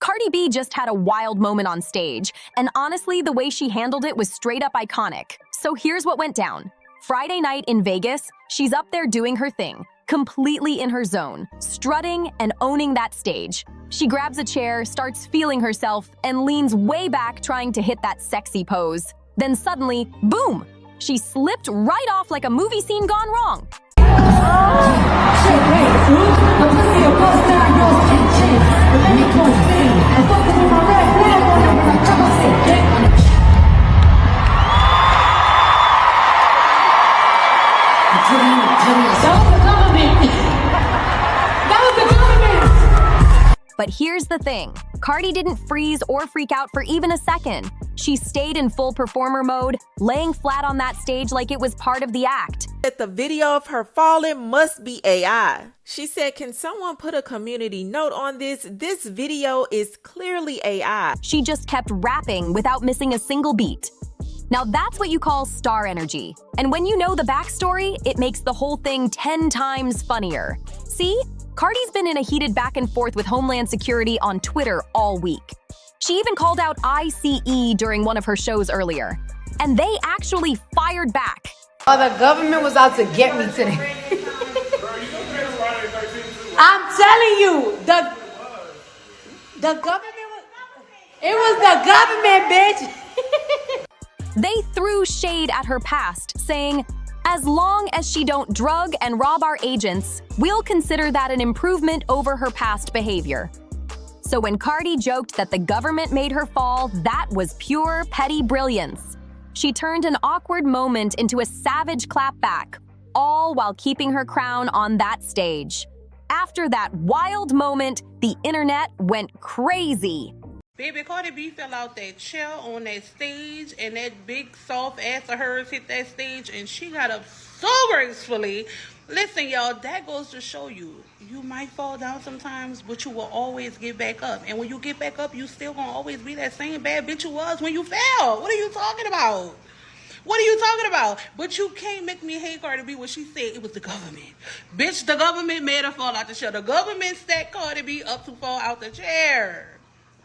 Cardi B just had a wild moment on stage, and honestly, the way she handled it was straight up iconic. So here's what went down. Friday night in Vegas, she's up there doing her thing, completely in her zone, strutting and owning that stage. She grabs a chair, starts feeling herself, and leans way back trying to hit that sexy pose. Then suddenly, boom! She slipped right off like a movie scene gone wrong. But here's the thing, Cardi didn't freeze or freak out for even a second. She stayed in full performer mode, laying flat on that stage like it was part of the act. That the video of her falling must be AI. She said, "Can someone put a community note on this? This video is clearly AI." She just kept rapping without missing a single beat. Now that's what you call star energy. And when you know the backstory, it makes the whole thing 10 times funnier. See? Cardi's been in a heated back and forth with Homeland Security on Twitter all week. She even called out ICE during one of her shows earlier. And they actually fired back. Oh, the government was out to get me today. I'm telling you, the government was, it was the government, bitch. They threw shade at her past, saying, as long as she don't drug and rob our agents, we'll consider that an improvement over her past behavior. So when Cardi joked that the government made her fall, that was pure petty brilliance. She turned an awkward moment into a savage clapback, all while keeping her crown on that stage. After that wild moment, the internet went crazy. Baby, Cardi B fell out that chair on that stage, and that big soft ass of hers hit that stage, and she got up so gracefully. Listen, y'all, that goes to show you, you might fall down sometimes, but you will always get back up. And when you get back up, you still gonna always be that same bad bitch you was when you fell. What are you talking about? What are you talking about? But you can't make me hate Cardi B when she said it was the government. Bitch, the government made her fall out the chair. The government set Cardi B up to fall out the chair.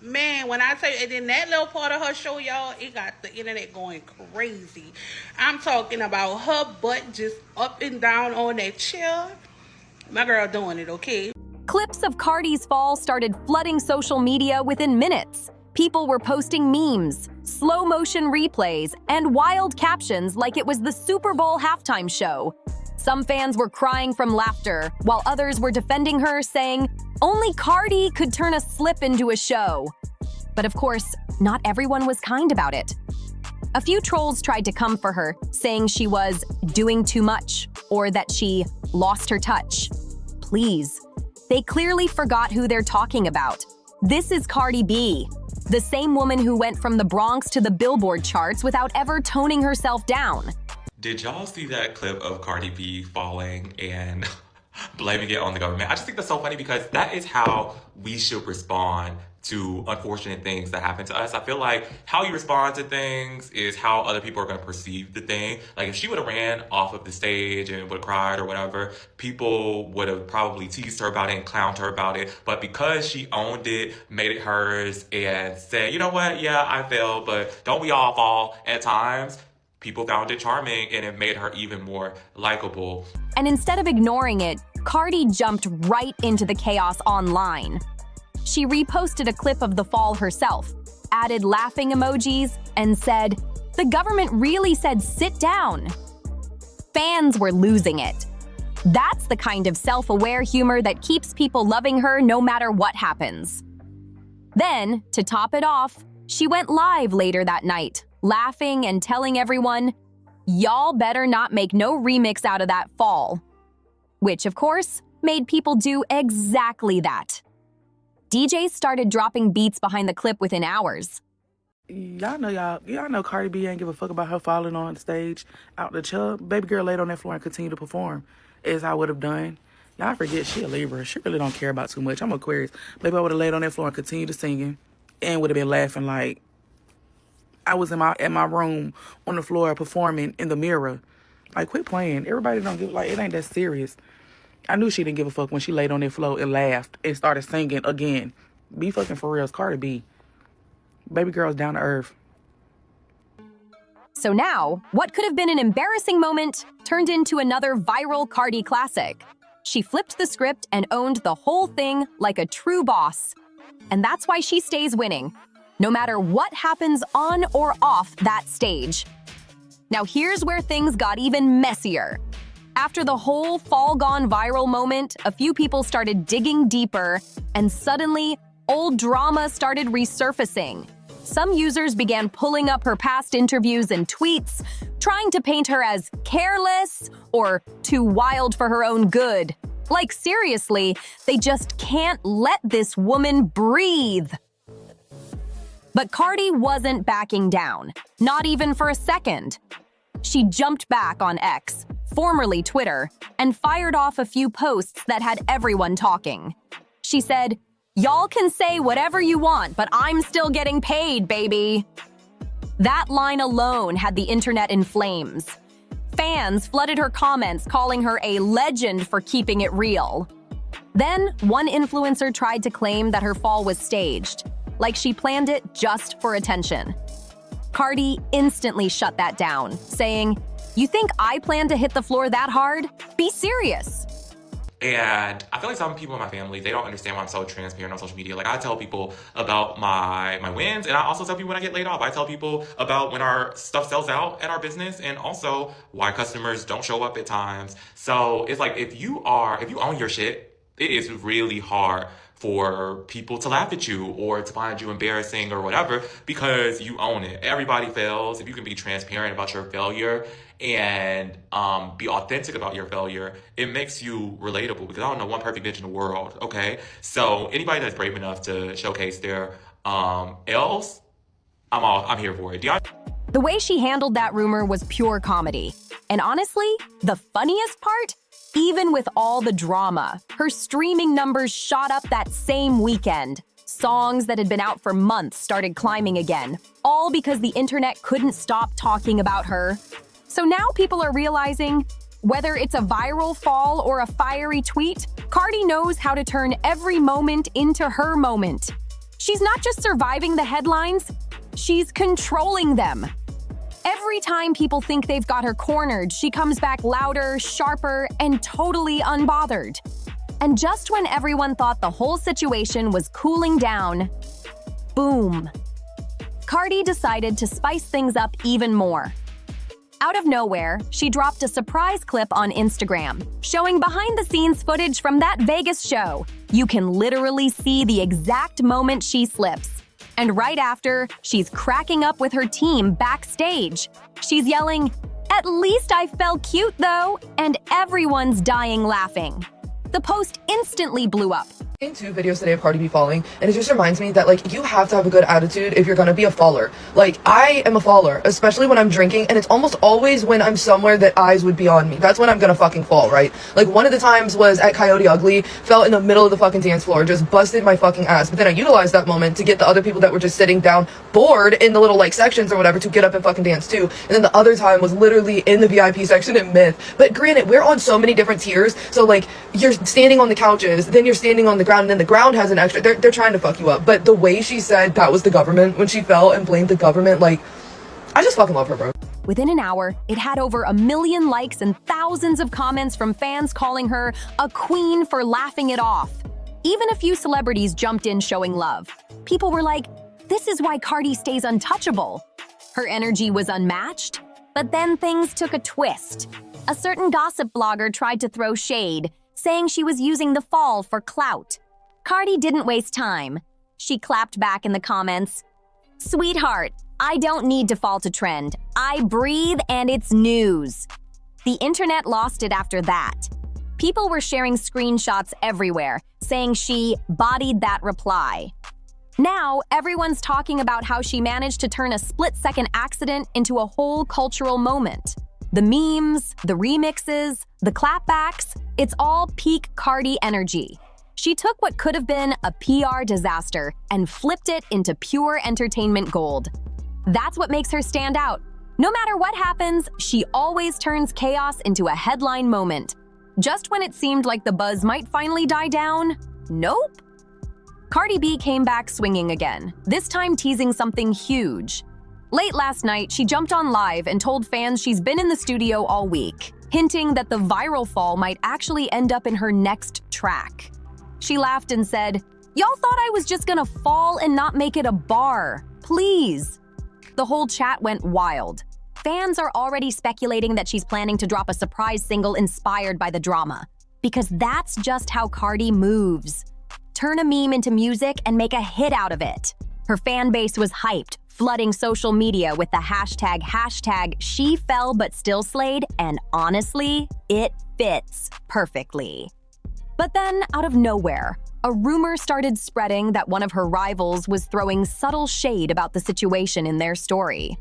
Man, when I tell you, and then that little part of her show, y'all, it got the internet going crazy. I'm talking about her butt just up and down on that chair. My girl doing it, okay? Clips of Cardi's fall started flooding social media within minutes. People were posting memes, slow motion replays, and wild captions like it was the Super Bowl halftime show. Some fans were crying from laughter, while others were defending her, saying, only Cardi could turn a slip into a show. But of course, not everyone was kind about it. A few trolls tried to come for her, saying she was doing too much, or that she lost her touch. Please, they clearly forgot who they're talking about. This is Cardi B, the same woman who went from the Bronx to the Billboard charts without ever toning herself down. Did y'all see that clip of Cardi B falling and blaming it on the government? I just think that's so funny because that is how we should respond to unfortunate things that happen to us. I feel like how you respond to things is how other people are going to perceive the thing. Like if she would have ran off of the stage and would have cried or whatever, people would have probably teased her about it and clowned her about it. But because she owned it, made it hers, and said, you know what, yeah, I fell, but don't we all fall at times? People found it charming and it made her even more likable. And instead of ignoring it, Cardi jumped right into the chaos online. She reposted a clip of the fall herself, added laughing emojis, and said, the government really said sit down. Fans were losing it. That's the kind of self-aware humor that keeps people loving her no matter what happens. Then, to top it off, she went live later that night, laughing and telling everyone, y'all better not make no remix out of that fall. Which, of course, made people do exactly that. DJs started dropping beats behind the clip within hours. Y'all know Cardi B ain't give a fuck about her falling on stage out the chair. Baby girl laid on that floor and continued to perform, as I would have done. Y'all forget she a Libra. She really don't care about too much. I'm Aquarius. Maybe I would have laid on that floor and continued to singing and would have been laughing like I was in my room on the floor performing in the mirror. Like, quit playing. Everybody don't give, like, it ain't that serious. I knew she didn't give a fuck when she laid on that floor and laughed and started singing again. Be fucking for real. It's Cardi B. Baby girl's down to earth. So now, what could have been an embarrassing moment turned into another viral Cardi classic. She flipped the script and owned the whole thing like a true boss. And that's why she stays winning, no matter what happens on or off that stage. Now here's where things got even messier. After the whole fall gone viral moment, a few people started digging deeper, and suddenly, old drama started resurfacing. Some users began pulling up her past interviews and tweets, trying to paint her as careless or too wild for her own good. Like seriously, they just can't let this woman breathe. But Cardi wasn't backing down, not even for a second. She jumped back on X, formerly Twitter, and fired off a few posts that had everyone talking. She said, "Y'all can say whatever you want, but I'm still getting paid, baby." That line alone had the internet in flames. Fans flooded her comments, calling her a legend for keeping it real. Then, one influencer tried to claim that her fall was staged, like she planned it just for attention. Cardi instantly shut that down, saying, "You think I plan to hit the floor that hard? Be serious." And I feel like some people in my family, they don't understand why I'm so transparent on social media. Like, I tell people about my wins, and I also tell people when I get laid off. I tell people about when our stuff sells out at our business, and also why customers don't show up at times. So it's like, if you own your shit, it is really hard for people to laugh at you or to find you embarrassing or whatever, because you own it. Everybody fails. If you can be transparent about your failure and be authentic about your failure, it makes you relatable, because I don't know one perfect bitch in the world, okay? So anybody that's brave enough to showcase their L's, I'm here for it. The way she handled that rumor was pure comedy. And honestly, the funniest part? Even with all the drama, her streaming numbers shot up that same weekend. Songs that had been out for months started climbing again, all because the internet couldn't stop talking about her. So now people are realizing, whether it's a viral fall or a fiery tweet, Cardi knows how to turn every moment into her moment. She's not just surviving the headlines, she's controlling them. Every time people think they've got her cornered, she comes back louder, sharper, and totally unbothered. And just when everyone thought the whole situation was cooling down, boom. Cardi decided to spice things up even more. Out of nowhere, she dropped a surprise clip on Instagram, showing behind-the-scenes footage from that Vegas show. You can literally see the exact moment she slips. And right after, she's cracking up with her team backstage. She's yelling, "At least I felt cute though," and everyone's dying laughing. The post instantly blew up. Two videos today of Cardi B falling, and it just reminds me that, like, you have to have a good attitude if you're gonna be a faller. Like, I am a faller, especially when I'm drinking, and it's almost always when I'm somewhere that eyes would be on me. That's when I'm gonna fucking fall, right? Like, one of the times was at Coyote Ugly, fell in the middle of the fucking dance floor, just busted my fucking ass. But then I utilized that moment to get the other people that were just sitting down bored in the little, like, sections or whatever to get up and fucking dance too. And then the other time was literally in the VIP section at Myth. But granted, we're on so many different tiers, so, like, you're standing on the couches, then you're standing on the ground, and then the ground has an extra, they're trying to fuck you up. But the way she said that was the government when she fell and blamed the government, like, I just fucking love her, bro. Within an hour, it had over 1 million likes and thousands of comments from fans calling her a queen for laughing it off. Even a few celebrities jumped in showing love. People were like, "This is why Cardi stays untouchable." Her energy was unmatched, but then things took a twist. A certain gossip blogger tried to throw shade, saying she was using the fall for clout. Cardi didn't waste time. She clapped back in the comments, "Sweetheart, I don't need to fall to trend. I breathe and it's news." The internet lost it after that. People were sharing screenshots everywhere, saying she bodied that reply. Now, everyone's talking about how she managed to turn a split-second accident into a whole cultural moment. The memes, the remixes, the clapbacks, it's all peak Cardi energy. She took what could have been a PR disaster and flipped it into pure entertainment gold. That's what makes her stand out. No matter what happens, she always turns chaos into a headline moment. Just when it seemed like the buzz might finally die down, nope. Cardi B came back swinging again, this time teasing something huge. Late last night, she jumped on live and told fans she's been in the studio all week, hinting that the viral fall might actually end up in her next track. She laughed and said, "Y'all thought I was just gonna fall and not make it a bar. Please." The whole chat went wild. Fans are already speculating that she's planning to drop a surprise single inspired by the drama, because that's just how Cardi moves. Turn a meme into music and make a hit out of it. Her fan base was hyped, flooding social media with the hashtag she fell but still slayed, and honestly, it fits perfectly. But then, out of nowhere, a rumor started spreading that one of her rivals was throwing subtle shade about the situation in their story.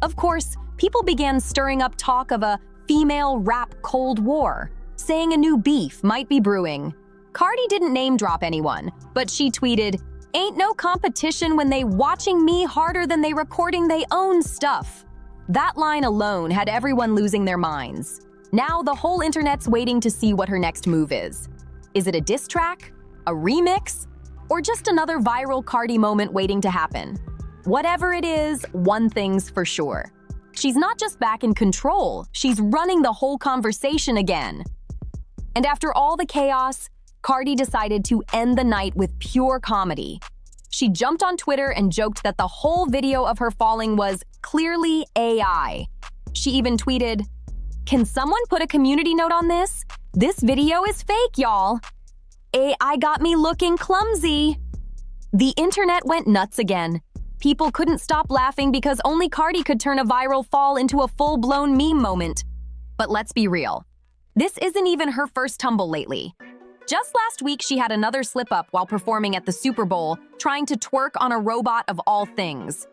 Of course, people began stirring up talk of a female rap Cold War, saying a new beef might be brewing. Cardi didn't name drop anyone, but she tweeted, "Ain't no competition when they watching me harder than they recording they own stuff." That line alone had everyone losing their minds. Now the whole internet's waiting to see what her next move is. Is it a diss track, a remix, or just another viral Cardi moment waiting to happen? Whatever it is, one thing's for sure. She's not just back in control, she's running the whole conversation again. And after all the chaos, Cardi decided to end the night with pure comedy. She jumped on Twitter and joked that the whole video of her falling was clearly AI. She even tweeted, "Can someone put a community note on this? This video is fake, y'all. AI got me looking clumsy." The internet went nuts again. People couldn't stop laughing because only Cardi could turn a viral fall into a full-blown meme moment. But let's be real. This isn't even her first tumble lately. Just last week, she had another slip-up while performing at the Super Bowl, trying to twerk on a robot of all things.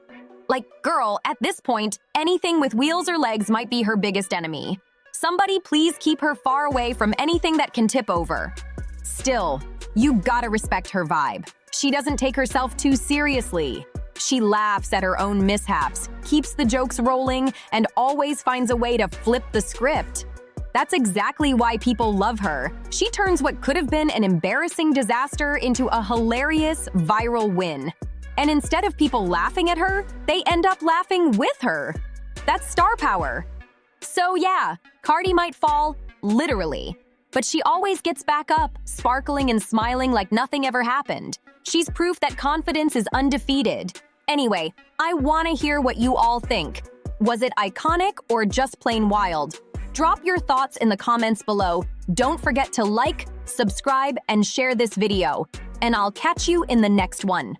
Like, girl, at this point, anything with wheels or legs might be her biggest enemy. Somebody please keep her far away from anything that can tip over. Still, you gotta respect her vibe. She doesn't take herself too seriously. She laughs at her own mishaps, keeps the jokes rolling, and always finds a way to flip the script. That's exactly why people love her. She turns what could have been an embarrassing disaster into a hilarious viral win. And instead of people laughing at her, they end up laughing with her. That's star power. So yeah, Cardi might fall, literally. But she always gets back up, sparkling and smiling like nothing ever happened. She's proof that confidence is undefeated. Anyway, I want to hear what you all think. Was it iconic or just plain wild? Drop your thoughts in the comments below. Don't forget to like, subscribe, and share this video. And I'll catch you in the next one.